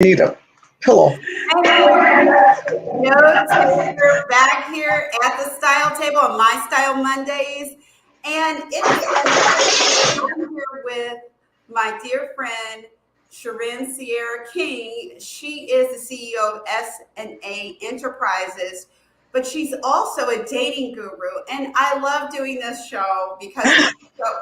Need a pillow. No, Taylor back here at the Style Table on My Style Mondays. And it is I'm here with my dear friend, Sharon Sierra King. She is the CEO of S&A Enterprises, but she's also a dating guru. And I love doing this show because,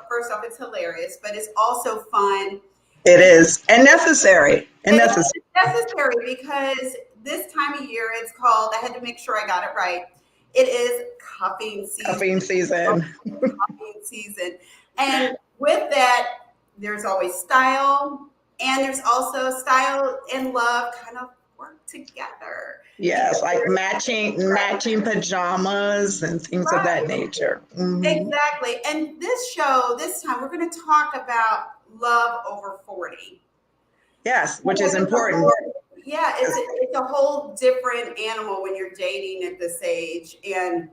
first off, it's hilarious, but it's also fun. It is and necessary and It is necessary. necessary because this time of year it's called, I had to make sure I got it right. It is cuffing season. Caffeine season. Cuffing season. And with that, there's always style, and there's also style and love kind of work together. Yes, like matching pajamas and things of that nature. Exactly. And this show, this time, we're going to talk about love over 40. Yes, which is important. Yeah, it's a whole different animal when you're dating at this age. And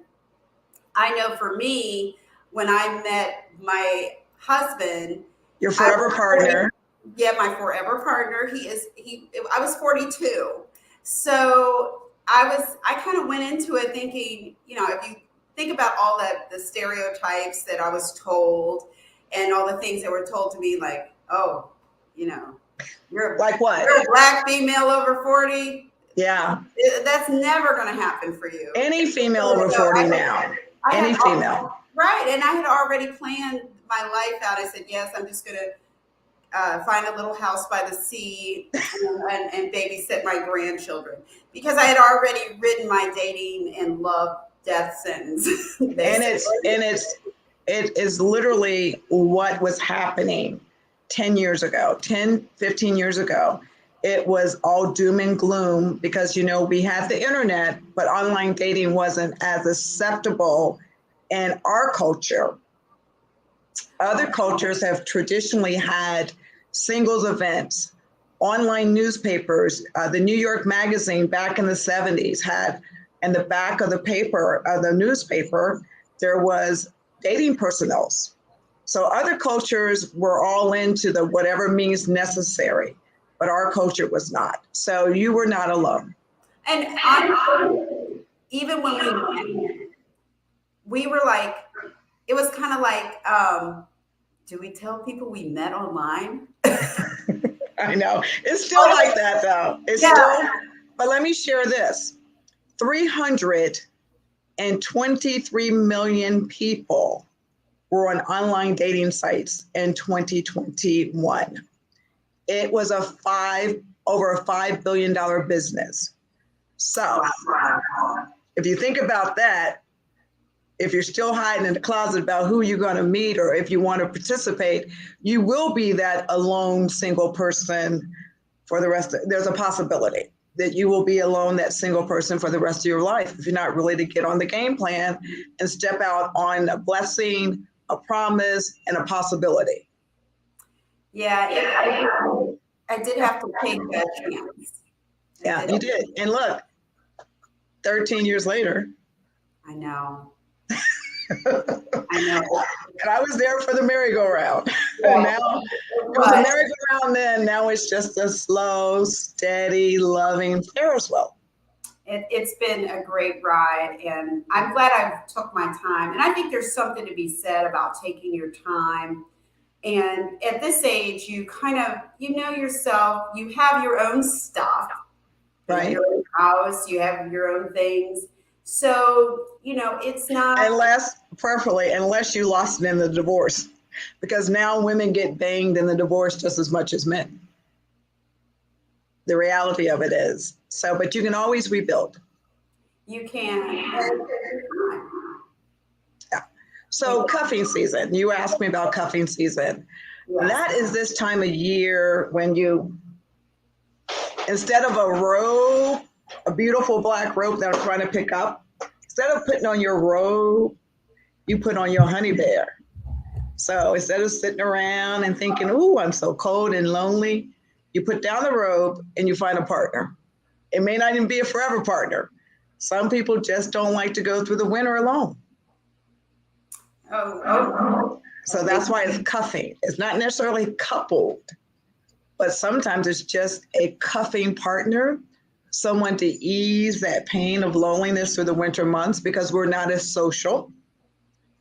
I know for me, when I met my husband, Your forever partner. yeah, my forever partner, I was 42. So I kind of went into it thinking, if you think about all the stereotypes that I was told and all the things that were told to me, like, oh, you're Like what? you're a black female over 40. Yeah. That's never going to happen for you. Any female over 40 now. Any female. Right. And I had already planned my life out. I said, yes, I'm just going to find a little house by the sea and babysit my grandchildren, because I had already written my dating and love death sentence. It is literally what was happening 10 years ago, 10, 15 years ago. It was all doom and gloom because, we had the internet, but online dating wasn't as acceptable in our culture. Other cultures have traditionally had singles events, online newspapers. The New York Magazine back in the 70s had, in the back of the newspaper, there was dating personals. So other cultures were all into the whatever means necessary, but our culture was not. So you were not alone. And even when we were like, it was kind of like, do we tell people we met online? I know. It's still like that, though. But let me share this. 323 million people were on online dating sites in 2021. It was over a $5 billion business. So if you think about that, if you're still hiding in the closet about who you're going to meet, or if you want to participate, you will be that alone single person for the rest. There's a possibility that you will be alone, that single person for the rest of your life, if you're not ready to get on the game plan and step out on a blessing, a promise, and a possibility. Yeah, I did have to take that chance. Yeah, you did. And look, 13 years later. I know. I know. And I was there for the merry-go-round. Yeah. And now it was a merry-go-round then. Now it's just a slow, steady, loving Ferris wheel. It's been a great ride, and I'm glad I took my time. And I think there's something to be said about taking your time. And at this age, you kind of, yourself, you have your own stuff, right? Your own house, you have your own things. So, it's not. Unless you lost it in the divorce, because now women get banged in the divorce just as much as men. The reality of it is. So, but you can always rebuild. You can. Yeah. So cuffing season, you asked me about cuffing season. Yes. That is this time of year when you, instead of a robe, a beautiful black robe that I'm trying to pick up, instead of putting on your robe, you put on your honey bear. So instead of sitting around and thinking, ooh, I'm so cold and lonely, you put down the robe and you find a partner. It may not even be a forever partner. Some people just don't like to go through the winter alone. So that's why it's cuffing. It's not necessarily coupled, but sometimes it's just a cuffing partner, someone to ease that pain of loneliness through the winter months because we're not as social.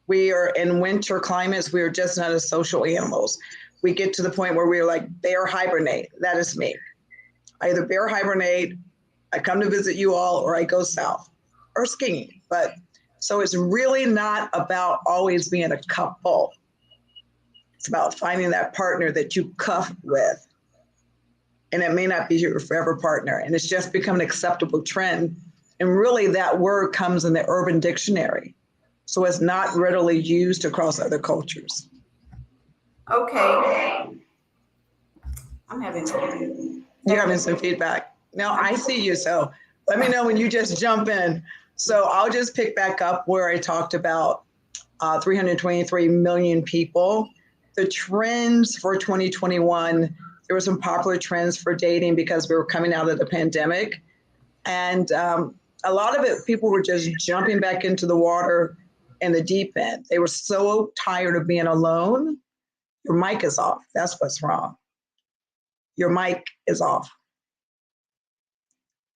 We are in winter climates, we are just not as social animals. We get to the point where we're like bear hibernate. That is me. I either bear hibernate, I come to visit you all, or I go south or skiing. But so it's really not about always being a couple. It's about finding that partner that you cuff with. And it may not be your forever partner. And it's just become an acceptable trend. And really that word comes in the Urban Dictionary. So it's not readily used across other cultures. Okay. You're having some feedback. Now I see you, so let me know when you just jump in. So I'll just pick back up where I talked about 323 million people. The trends for 2021, there were some popular trends for dating because we were coming out of the pandemic. And a lot of it, people were just jumping back into the water in the deep end. They were so tired of being alone. Your mic is off. That's what's wrong. Your mic is off.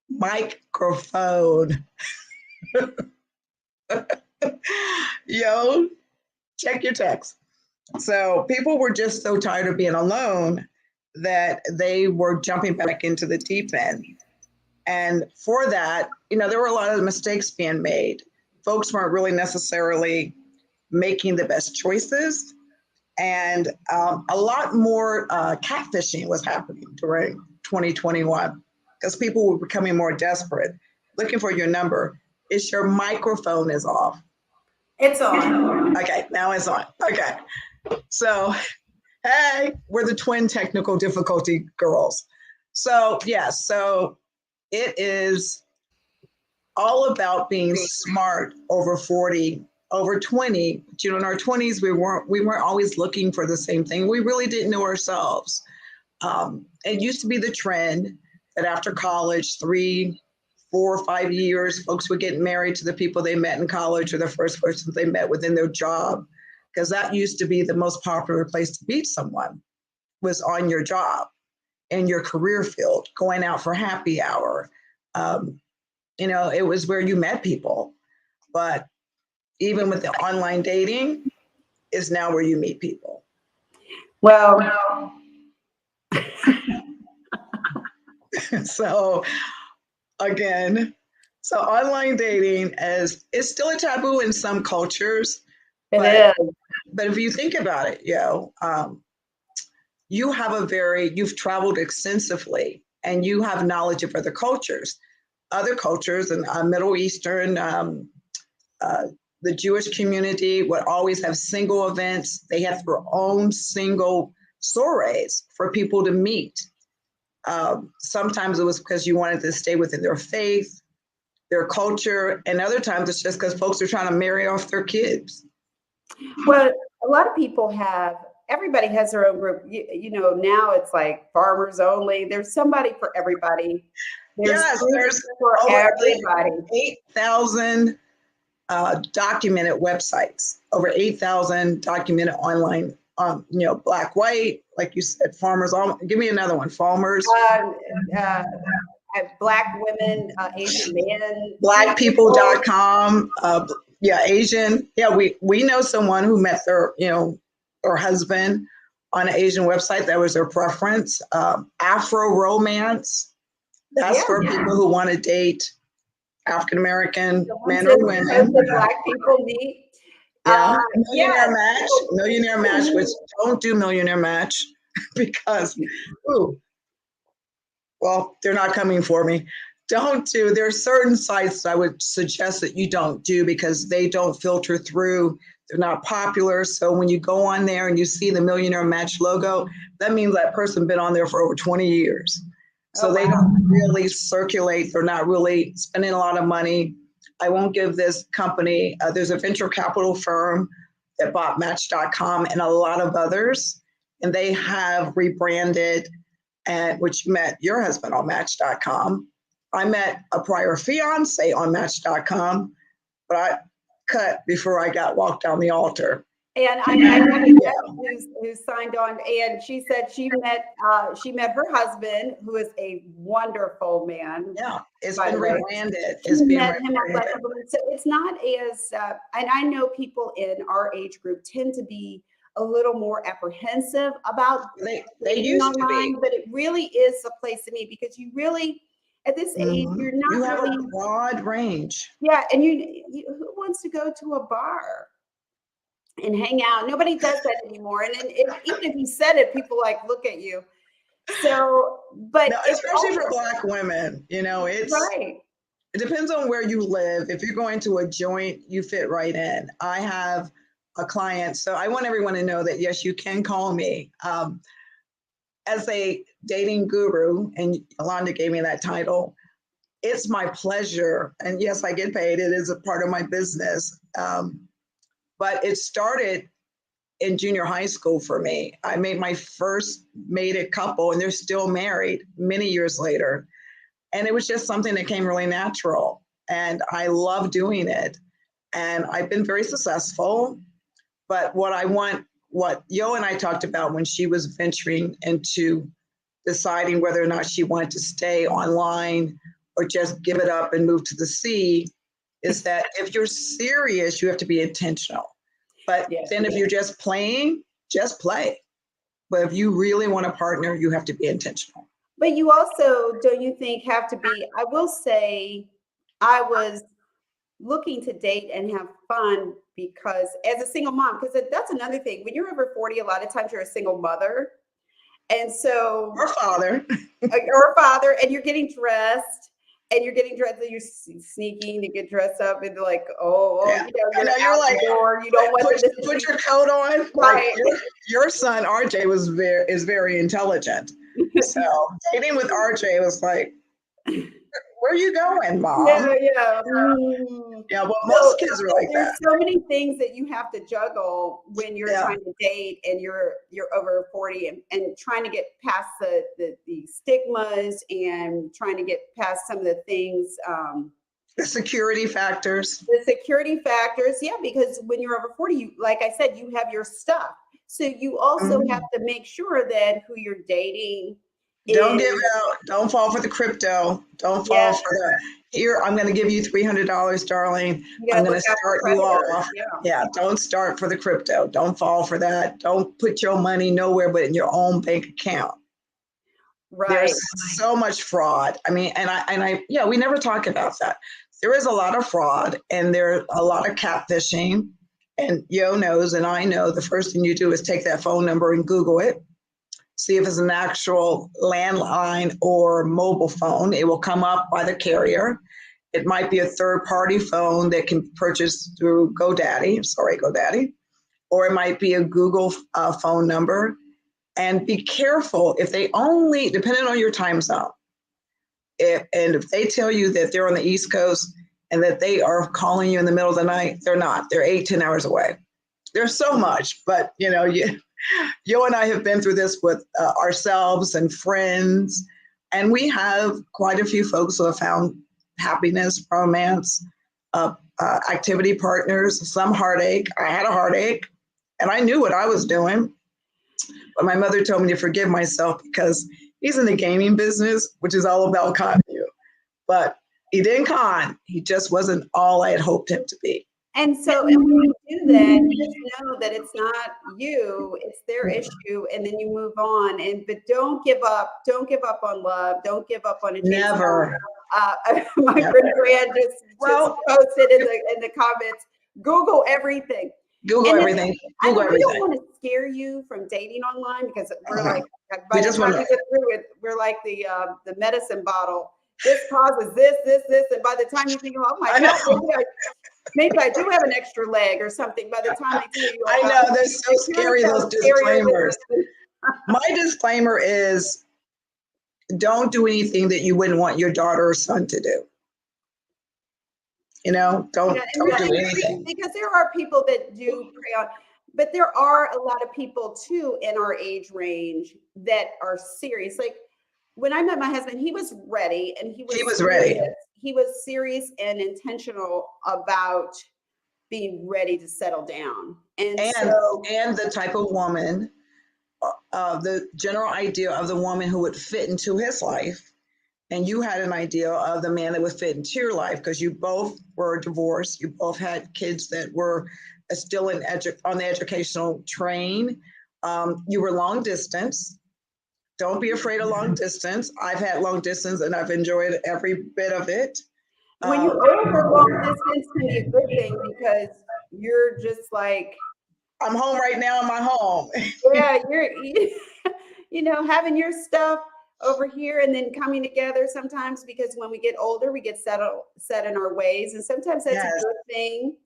Microphone. Yo, check your text. So people were just so tired of being alone that they were jumping back into the deep end. And for that, there were a lot of mistakes being made. Folks weren't really necessarily making the best choices. And a lot more catfishing was happening during 2021 because people were becoming more desperate, looking for your number. Is your microphone is off? It's on. Okay, now it's on. Okay. So, hey, we're the twin technical difficulty girls. So, yes, so it is all about being smart over 40, over 20. But, in our 20s, we weren't always looking for the same thing. We really didn't know ourselves. It used to be the trend that after college, 3, 4, 5 years, folks would get married to the people they met in college or the first person they met within their job, because that used to be the most popular place to meet someone, was on your job, in your career field, going out for happy hour. It was where you met people. But even with the online dating, is now where you meet people. Well, so again, so online dating is still a taboo in some cultures. It is. But if you think about it, you've traveled extensively and you have knowledge of other cultures. Other cultures and Middle Eastern, the Jewish community would always have single events. They have their own single soirees for people to meet. Sometimes it was because you wanted to stay within their faith, their culture, and other times it's just because folks are trying to marry off their kids. Well, a lot of people everybody has their own group. Now it's like farmers only. There's somebody for everybody. There's for everybody. 8,000 documented websites, over 8,000 documented online, black, white, like you said, farmers. Give me another one. Farmers. Black women, Asian men. Blackpeople.com. Asian. Yeah, we know someone who met their husband on an Asian website. That was their preference. Afro romance. That's for people who want to date African American men or women. Black people meet. Millionaire Match, which don't do Millionaire Match because, they're not coming for me. Don't do. There are certain sites I would suggest that you don't do because they don't filter through. They're not popular. So when you go on there and you see the Millionaire Match logo, that means that person been on there for over 20 years. So they don't really circulate. They're not really spending a lot of money. I won't give this company, there's a venture capital firm that bought Match.com and a lot of others, and they have rebranded, which met your husband on Match.com. I met a prior fiance on Match.com, but I cut before I got walked down the altar. And I who signed on, and she said she met her husband, who is a wonderful man. Yeah, it's by been the way. rebranded. She It's being met him at Black rebranded. Women. So it's not as, and I know people in our age group tend to be a little more apprehensive about They dating used to be. online, but it really is a place to meet because you really, at this age, Mhm. you're You not have really, a broad range. yeah, and who wants to go to a bar and hang out? Nobody does that anymore. And then even if you said it, people like look at you. So, but No, it's especially for also Black women, it's right. it depends on where you live. If you're going to a joint, you fit right in. I have a client, so I want everyone to know that yes, you can call me. As a dating guru, and Yolanda gave me that title, it's my pleasure. And yes, I get paid. It is a part of my business. But it started in junior high school for me. I made my first mated couple, and they're still married many years later. And it was just something that came really natural. And I love doing it. And I've been very successful. But what Yo and I talked about when she was venturing into deciding whether or not she wanted to stay online or just give it up and move to the sea, is that if you're serious, you have to be intentional. But then if you're just playing, just play. But if you really want a partner, you have to be intentional. But you also, don't you think, have to be, I will say, I was looking to date and have fun because as a single mom, because that's another thing. When you're over 40, a lot of times you're a single mother. And so, Or father. or a father, and you're getting dressed. And you're getting dressed, and you're sneaking to get dressed up, and like, Yeah. you're You're out like, the door. You don't want to put your coat on. right. Like your son RJ is very intelligent. So dating with RJ was like, where are you going, mom? Yeah. Yeah, well, most kids are like There's that. so many things that you have to juggle when you're Yeah. trying to date and you're over 40 and trying to get past the stigmas and trying to get past some of the things. The security factors. The security factors, yeah, because when you're over 40, you, like I said, you have your stuff. So you also have to make sure that who you're dating Don't give out. Don't fall for the crypto. Don't fall for the, here, I'm going to give you $300, darling. I'm going to start you off. Yeah, don't start for the crypto. Don't fall for that. Don't put your money nowhere but in your own bank account. Right. There's so much fraud. I mean, yeah, we never talk about that. There is a lot of fraud and there's a lot of catfishing. And Yo knows, and I know, the first thing you do is take that phone number and Google it. See if it's an actual landline or mobile phone. It will come up by the carrier. It might be a third-party phone that can purchase through GoDaddy, or it might be a Google phone number. And be careful if they only, depending on your time zone, if they tell you that they're on the East Coast and that they are calling you in the middle of the night, they're not. They're 8-10 hours away. There's so much, but Yo and I have been through this with ourselves and friends, and we have quite a few folks who have found happiness, romance, activity partners, some heartache. I had a heartache, and I knew what I was doing, but my mother told me to forgive myself because he's in the gaming business, which is all about conning you. But he didn't con. He just wasn't all I had hoped him to be. And so and when you do that, you just know that it's not you, it's their issue, and then you move on. But don't give up. Don't give up on love. Don't give up on a chance. Never. My friend Fran just posted in the comments, Google everything. Google everything. Google everything. We don't want to scare you from dating online because we're like, by the time we get through it, we're like the medicine bottle. This causes this, and by the time you think, oh my God, maybe I do have an extra leg or something. By the time they tell you, I know, they're so scary, those disclaimers. My disclaimer is don't do anything that you wouldn't want your daughter or son to do. Don't do anything. Because there are people that do prey on, but there are a lot of people too in our age range that are serious. Like when I met my husband, he was ready and he was ready. He was serious and intentional about being ready to settle down. And And so, and the type of woman, the general idea of the woman who would fit into his life, and you had an idea of the man that would fit into your life because you both were divorced, you both had kids that were still on the educational train. You were long distance. Don't be afraid of long distance. I've had long distance and I've enjoyed every bit of it. when you're over, long distance can be a good thing because you're just like, I'm home right now in my home. yeah, you're, having your stuff over here and then coming together sometimes because when we get older, we get set in our ways. And sometimes that's Yes. a good thing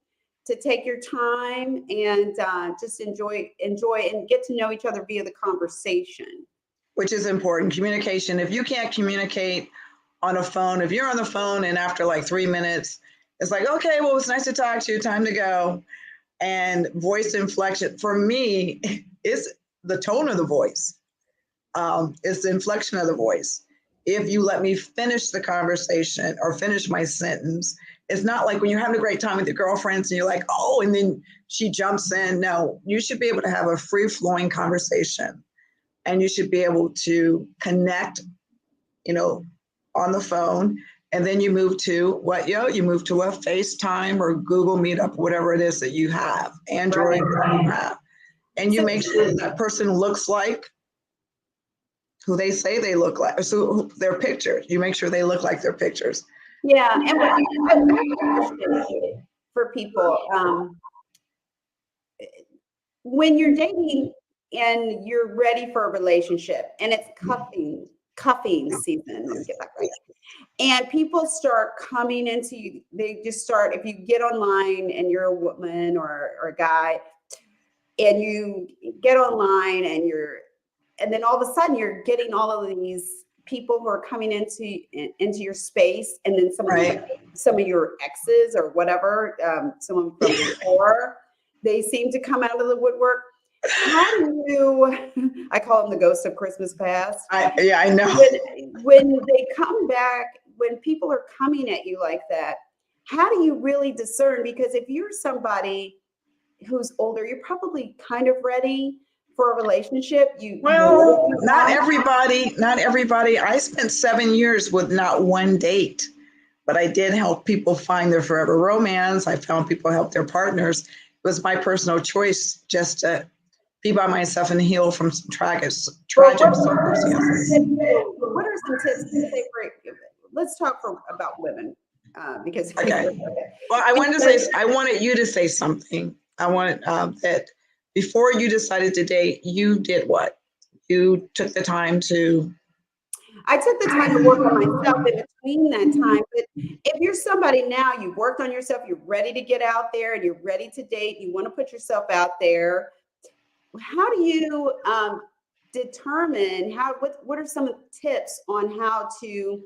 to take your time and just enjoy and get to know each other via the conversation. Which is important. Communication. If you can't communicate on a phone, if you're on the phone and after like 3 minutes, it's like, okay, well, it's nice to talk to you, time to go. And voice inflection for me is the tone of the voice. It's the inflection of the voice. If you let me finish the conversation or finish my sentence, it's not like when you're having a great time with your girlfriends and you're like, oh, and then she jumps in. No, you should be able to have a free flowing conversation and you should be able to connect, on the phone. And then you move to what, you move to a FaceTime or Google Meetup, whatever it is that you have, Android that you have. And you make sure that person looks like who they say they look like. So their pictures, you make sure they look like their pictures. Yeah. And for people, when you're dating and you're ready for a relationship and it's cuffing season, let me get that right. And people start coming into you, they just start, if you get online and you're a woman or a guy and you get online and then all of a sudden you're getting all of these people who are coming into your space, and then some of your exes or whatever, someone from before, they seem to come out of the woodwork. How do you, I call them the ghosts of Christmas past. I know. When they come back, when people are coming at you like that, how do you really discern? Because if you're somebody who's older, you're probably kind of ready for a relationship. Not everybody. I spent 7 years with not one date, but I did help people find their forever romance. I found people help their partners. It was my personal choice just to be by myself and heal from some tragic circumstances. What are some tips? Let's talk about women, because okay. Well, I wanted you to say something. I wanted that before you decided to date, you did what? You took the time to. I took the time to work on myself in between that time. But if you're somebody now, you've worked on yourself, you're ready to get out there, and you're ready to date, you want to put yourself out there. How do you determine what are some tips on how to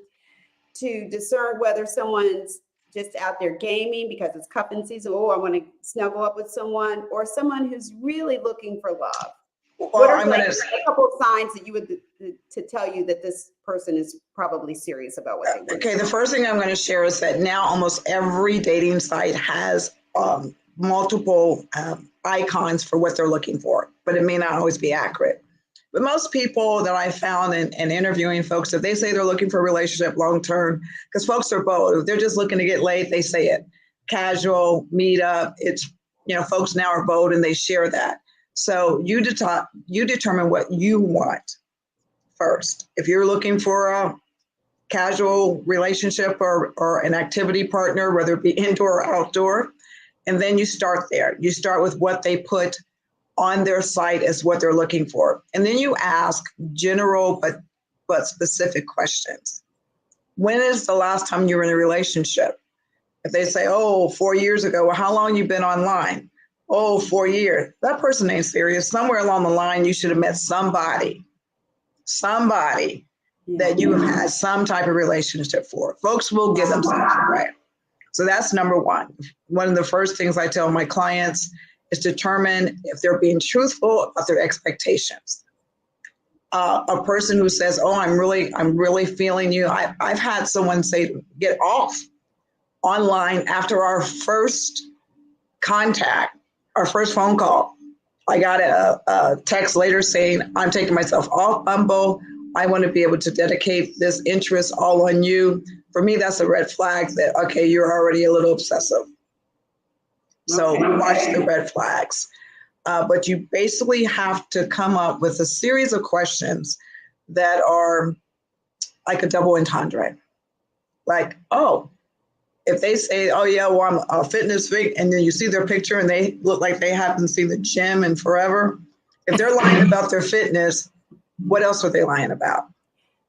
discern whether someone's just out there gaming because it's cuffing season? Oh, I want to snuggle up with someone, or someone who's really looking for love. Well, what are a couple of signs that you would to tell you that this person is probably serious about what they want? Okay, the first thing I'm going to share is that now almost every dating site has multiple icons for what they're looking for, but it may not always be accurate. But most people that I found in interviewing folks, if they say they're looking for a relationship long-term, because folks are bold. If they're just looking to get laid, they say it. Casual, meet up. It's, folks now are bold and they share that. So you determine what you want first. If you're looking for a casual relationship or an activity partner, whether it be indoor or outdoor, and then you start there. You start with what they put on their site as what they're looking for. And then you ask general but specific questions. When is the last time you were in a relationship? If they say, 4 years ago, well, how long you been online? 4 years. That person ain't serious. Somewhere along the line, you should have met somebody that you have had some type of relationship for. Folks will give them something, right? So that's number one. One of the first things I tell my clients is determine if they're being truthful about their expectations. A person who says, I'm really feeling you. I've had someone say, get off online after our first contact. our first phone call, I got a text later saying, I'm taking myself off Bumble. I want to be able to dedicate this interest all on you. For me, that's a red flag that, okay, you're already a little obsessive. So watch the red flags. But you basically have to come up with a series of questions that are like a double entendre. Like, oh, if they say, oh yeah, well, I'm a fitness freak, and then you see their picture and they look like they haven't seen the gym in forever. If they're lying about their fitness, what else are they lying about?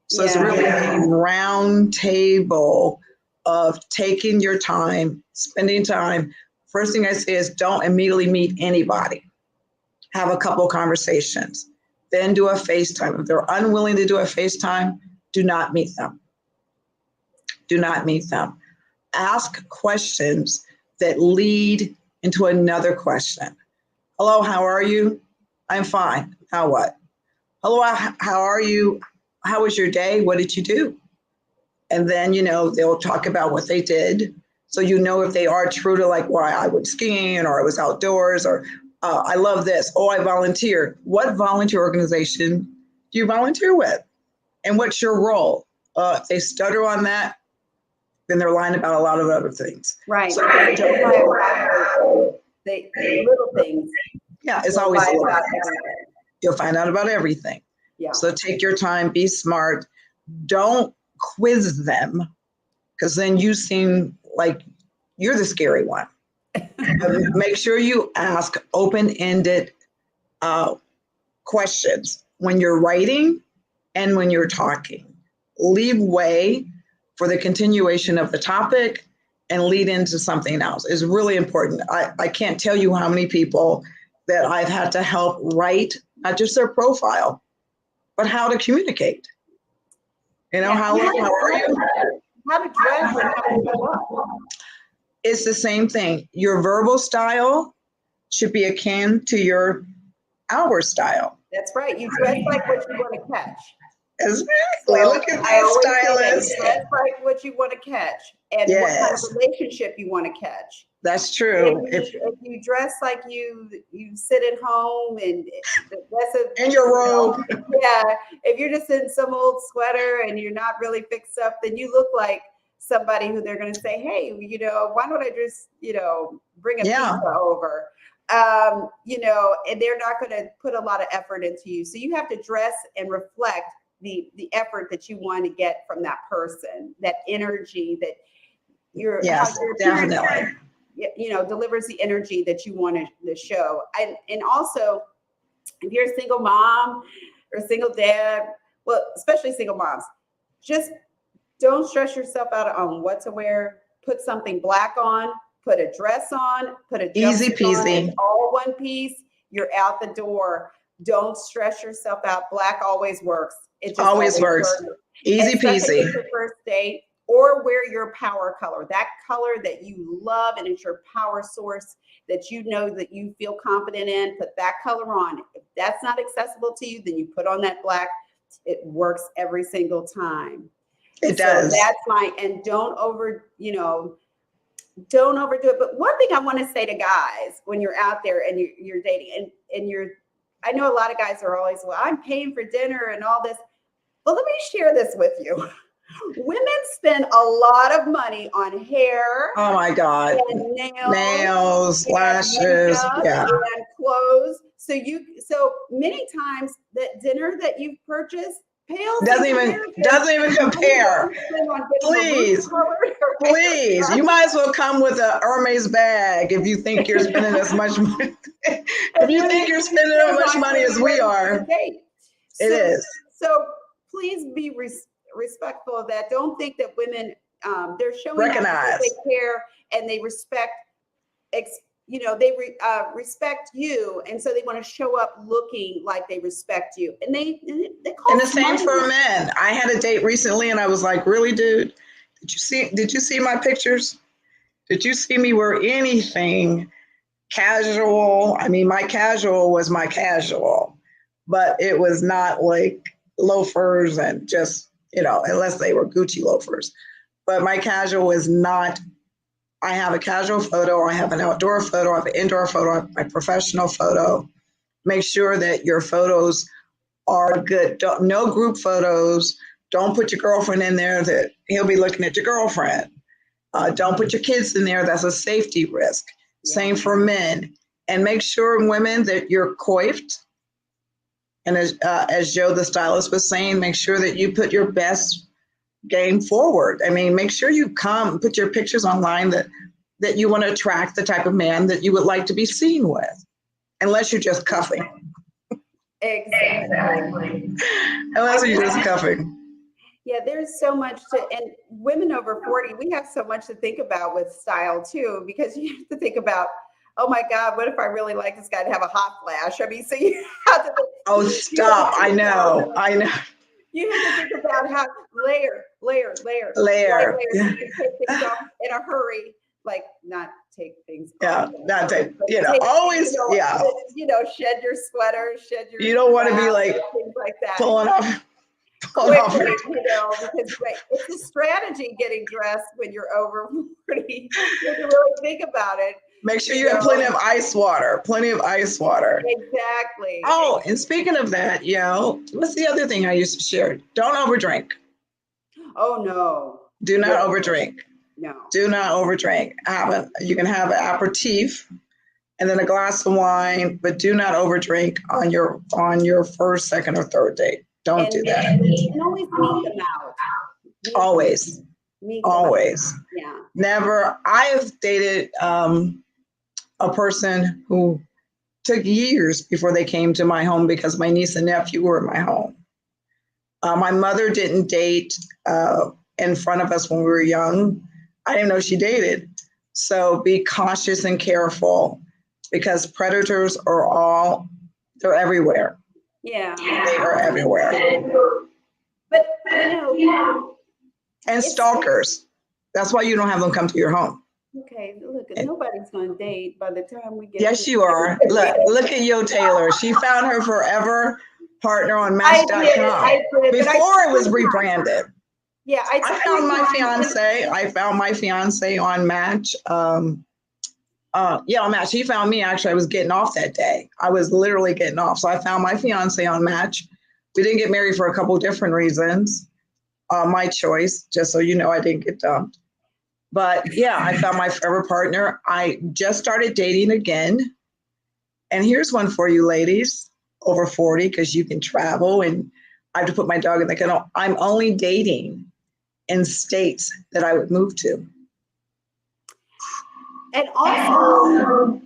So it's really a round table of taking your time, spending time. First thing I say is don't immediately meet anybody. Have a couple conversations, then do a FaceTime. If they're unwilling to do a FaceTime, do not meet them. Do not meet them. Ask questions that lead into another question. Hello, how are you? I'm fine. How what? Hello, how are you? How was your day? What did you do? And then, they'll talk about what they did. So if they are true to like, why I went skiing or I was outdoors or I love this. Oh, I volunteer. What volunteer organization do you volunteer with? And what's your role? If they stutter on that, then they're lying about a lot of other things. Right. So, the little things. Yeah, it's always a little things. You'll find out about everything. Yeah. So take your time, be smart. Don't quiz them, because then you seem like you're the scary one. Make sure you ask open-ended questions when you're writing and when you're talking. Leave way for the continuation of the topic and lead into something else is really important. I can't tell you how many people that I've had to help write, not just their profile, but how to communicate. How are you? How to dress and how to show up. It's the same thing. Your verbal style should be akin to your outward style. That's right. You dress like what you want to catch. Exactly. So look at that, stylist. Dress like what you want to catch and what kind of relationship you want to catch. That's true. If you dress like you sit at home and that's in your robe. Yeah. If you're just in some old sweater and you're not really fixed up, then you look like somebody who they're going to say, hey, why don't I just, bring a pizza over? And they're not going to put a lot of effort into you. So you have to dress and reflect the effort that you want to get from that person, that energy that your definitely delivers the energy that you want to show. And also, if you're a single mom or a single dad, well, especially single moms, just don't stress yourself out on what to wear. Put something black on, put a dress on, put a easy peasy, all one piece. You're out the door. Don't stress yourself out. Black always works. It just always works. Easy peasy. Your first date, or wear your power color, that color that you love and it's your power source that that you feel confident in. Put that color on. If that's not accessible to you, then you put on that black. It works every single time. It does. That's and don't overdo it. But one thing I want to say to guys when you're out there and you're dating and I know a lot of guys are always, well, I'm paying for dinner and all this. Well, let me share this with you. Women spend a lot of money on hair. Oh my God. And nails, lashes, and clothes. So many times that dinner that you've purchased doesn't even compare. Please, you might as well come with a Hermes bag if you think you're spending as much money. If you think you're spending as much money as we are, it is. So please be respectful of that. Don't think that women they're showing recognize, they care and they respect. Respect you, and so they want to show up looking like they respect you. And they call. And the same for men. I had a date recently, and I was like, "Really, dude? Did you see my pictures? Did you see me wear anything casual? I mean, my casual was my casual, but it was not like loafers and just unless they were Gucci loafers. But my casual was not I have a casual photo, I have an outdoor photo, I have an indoor photo, I have my professional photo. Make sure that your photos are good. No group photos. Don't put your girlfriend in there that he'll be looking at your girlfriend. Don't put your kids in there. That's a safety risk. Yeah. Same for men. And make sure, women, that you're coiffed. And as Joe the stylist was saying, make sure that you put your best game forward. I mean, make sure you put your pictures online that you want to attract the type of man that you would like to be seen with, unless you're just cuffing. Exactly. Unless you're just cuffing. Yeah, there's so much and women over 40, we have so much to think about with style too, because you have to think about, oh my God, what if I really like this guy to have a hot flash? I mean, so you have to think, oh, stop. I know. You have to think about how layer. Yeah. You can take things off in a hurry, like not take things off. Yeah, not take, always, shed your sweater, shed your. You don't want to be like, things like that. Pulling off. Quickly, because it's a strategy getting dressed when you're over 40. You have to really think about it. Make sure you have plenty of ice water. Exactly. Oh, and speaking of that, what's the other thing I used to share? Don't overdrink. Oh, no. Do not overdrink. No. Do not overdrink. You can have an aperitif and then a glass of wine, but do not overdrink on your first, second, or third date. Don't do that. And always meet them out. Always. Always. Yeah. Never. I have dated a person who took years before they came to my home because my niece and nephew were in my home. My mother didn't date in front of us when we were young. I didn't know she dated. So be cautious and careful because predators they're everywhere. Yeah. They are everywhere. But, and stalkers. That's why you don't have them come to your home. Okay, look, nobody's going to date by the time we get. Yes, you are. Look at Yo Taylor. She found her forever partner on Match.com. Before it was rebranded. Yeah, I found my fiance on Match. On Match. He found me. Actually, I was getting off that day. I was literally getting off. So I found my fiance on Match. We didn't get married for a couple different reasons. My choice, just so you know, I didn't get dumped. But yeah, I found my forever partner. I just started dating again. And here's one for you ladies over 40, because you can travel and I have to put my dog in the kennel. I'm only dating in states that I would move to. And also,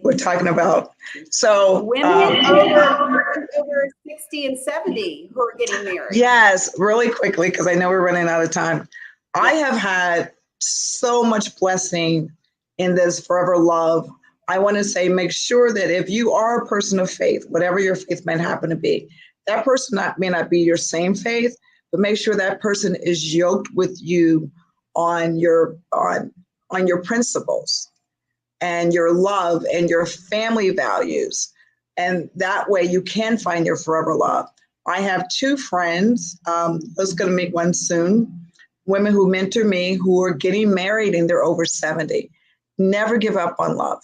we're talking about so women over 60 and 70 who are getting married. Yes, really quickly, because I know we're running out of time. I have had so much blessing in this forever love. I want to say, make sure that if you are a person of faith, whatever your faith might happen to be, that person may not be your same faith, but make sure that person is yoked with you on your principles and your love and your family values. And that way you can find your forever love. I have two friends, I was going to meet one soon, women who mentor me who are getting married and they're over 70. Never give up on love,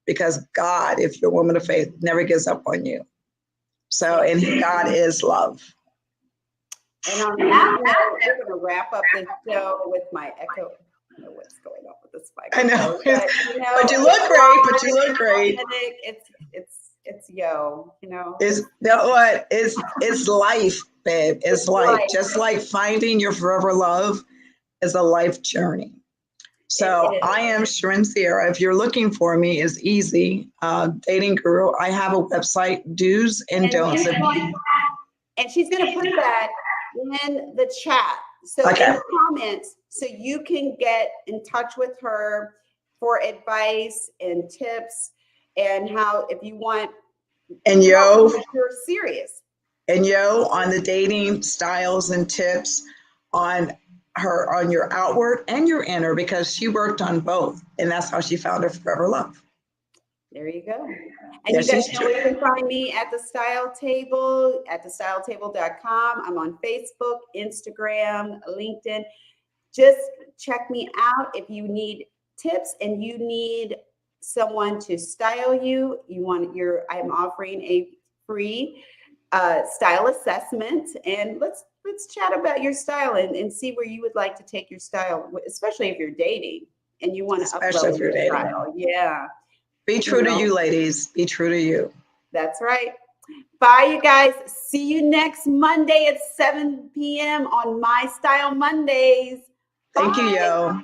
because God, if you're a woman of faith, never gives up on you. So, and God is love. And on that note, we're going to wrap up this show with my echo. I don't know what's going on with this mic. I know. But you look great. It's Yo, It's life, babe. It's life. Just like finding your forever love is a life journey. So I am Sharon Sierra. If you're looking for me, it's easy. Dating Guru. I have a website, Do's and Don'ts. And she's going to put that in the chat. So in the comments, so you can get in touch with her for advice and tips and how, if you want. And Yo, if you're serious. And Yo, on the dating styles and tips on your outward and your inner, because she worked on both. And that's how she found her forever love. There you go. And Yeah, you guys she's know where you can find me at The Style Table, at thestyletable.com. I'm on Facebook, Instagram, LinkedIn. Just check me out. If you need tips and you need someone to style you, I'm offering a free style assessment, and let's chat about your style and see where you would like to take your style, especially if you're dating and you want to especially upload if you're your dating. style. Yeah. Be true to know? you, ladies. Be true to you. That's right. Bye, you guys. See you next Monday at 7 p.m. on My Style Mondays. Thank you, Bye. yo.